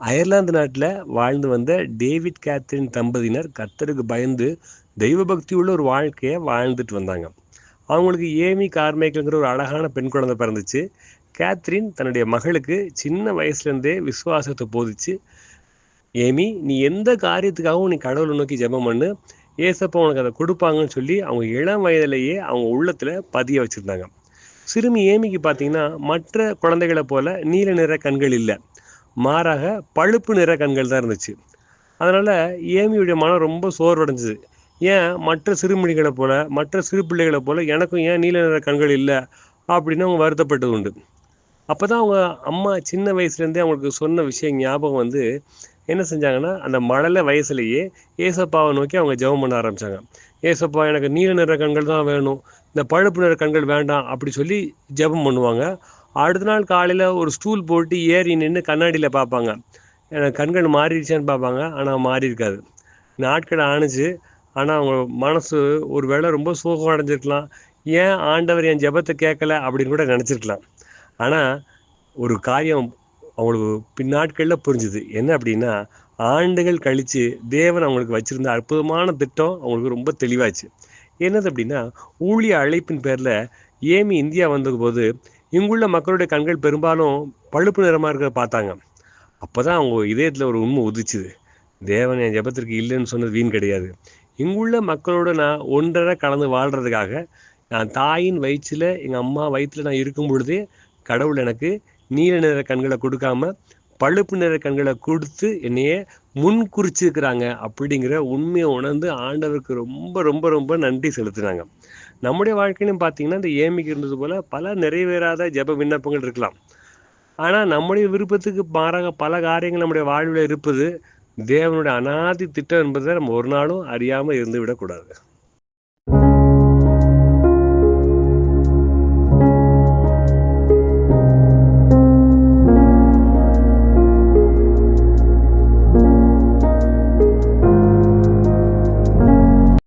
Ireland நாட்டில் வாழ்ந்து வந்த டேவிட் கேத்ரின் தம்பதியினர் கர்த்தருக்கு பயந்து தெய்வ பக்தி உள்ள ஒரு வாழ்க்கையை வாழ்ந்துட்டு வந்தாங்க. அவங்களுக்கு ஏமி கார்மைக்கல்ங்கிற ஒரு அழகான பெண் குழந்தை பிறந்துச்சு. கேத்ரின் தன்னுடைய மகளுக்கு சின்ன வயசுலேருந்தே விசுவாசத்தை போதிச்சு, ஏமி நீ எந்த காரியத்துக்காகவும் நீ கடவுளை நோக்கி ஜெபம் பண்ணு, ஏசப்பா உனக்கு அதை கொடுப்பாங்கன்னு சொல்லி அவங்க இளம் வயதிலேயே அவங்க உள்ளத்தில் பதிய வச்சுருந்தாங்க. சிறுமி ஏமிக்கு பார்த்தீங்கன்னா மற்ற குழந்தைகளை போல நீல நிற கண்கள் இல்லை, மாறாக பழுப்பு நிற கண்கள் தான் இருந்துச்சு. அதனால் ஏமியுடைய மனம் ரொம்ப சோர்வடைஞ்சுது. ஏன் மற்ற சிறுமிகளை போல மற்ற சிறு பிள்ளைகளை போல எனக்கும் ஏன் நீல நிற கண்கள் இல்லை அப்படின்னு அவங்க வருத்தப்பட்டது உண்டு. அப்போ தான் அவங்க அம்மா சின்ன வயசுலேருந்தே அவங்களுக்கு சொன்ன விஷயம் ஞாபகம் வந்து என்ன செஞ்சாங்கன்னா, அந்த மழலை வயசுலேயே ஏசப்பாவை நோக்கி அவங்க ஜெபம் பண்ண ஆரம்பித்தாங்க. ஏசப்பா எனக்கு நீல நிற கண்கள் தான் வேணும், இந்த பழுப்பு நிற கண்கள் வேண்டாம் அப்படி சொல்லி ஜெபம் பண்ணுவாங்க. அடுத்த நாள் காலையில் ஒரு ஸ்டூல் போட்டு ஏறி நின்று கண்ணாடியில் பார்ப்பாங்க. எனக்கு கண்கள் மாறிடுச்சான்னு பார்ப்பாங்க, ஆனால் மாறி இருக்காது. நாட்கள் ஆணுச்சு. ஆனால் அவங்க மனசு ஒரு வேளை ரொம்ப சோகம் அடைஞ்சிருக்கலாம். ஏன் ஆண்டவர் என் ஜெபத்தை கேட்கல அப்படின்னு கூட நினச்சிருக்கலாம். ஆனால் ஒரு காரியம் அவங்களுக்கு பின்னாட்களில் புரிஞ்சுது. என்ன அப்படின்னா, ஆண்டுகள் கழித்து தேவன் அவங்களுக்கு வச்சுருந்த அற்புதமான திட்டம் அவங்களுக்கு ரொம்ப தெளிவாச்சு. என்னது அப்படின்னா, ஊழிய அழைப்பின் பேரில் ஏமி இந்தியா வந்தபோது இங்குள்ள மக்களுடைய கண்கள் பெரும்பாலும் பழுப்பு நிறமாக இருக்கிறத பார்த்தாங்க. அப்போ தான் அவங்க இதயத்தில் ஒரு உண்மை உதிச்சுது. தேவன் என் ஜெபத்திற்கு இல்லைன்னு சொன்னது வீண் கிடையாது. இங்குள்ள மக்களோடு நான் ஒன்றரை கலந்து வாழ்கிறதுக்காக நான் தாயின் வயிற்றில் எங்கள் அம்மா வயிற்றில் நான் இருக்கும் பொழுதே கடவுள் எனக்கு நீல நிற கண்களை கொடுக்காம பழுப்பு நிற கண்களை கொடுத்து என்னையே முன் குறிச்சிருக்கிறாங்க அப்படிங்கிற உண்மையை உணர்ந்து ஆண்டவருக்கு ரொம்ப ரொம்ப ரொம்ப நன்றி செலுத்துனாங்க. நம்முடைய வாழ்க்கையிலும் பார்த்தீங்கன்னா இந்த ஏமிக்கு இருந்தது போல் பல நிறைவேறாத ஜெப விண்ணப்பங்கள் இருக்கலாம். ஆனால் நம்முடைய விருப்பத்துக்கு மாறாக பல காரியங்கள் நம்முடைய வாழ்வில் இருப்பது தேவனுடைய அனாதி திட்டம் என்பதை நம்ம ஒரு நாளும் அறியாமல் இருந்து விடக்கூடாது.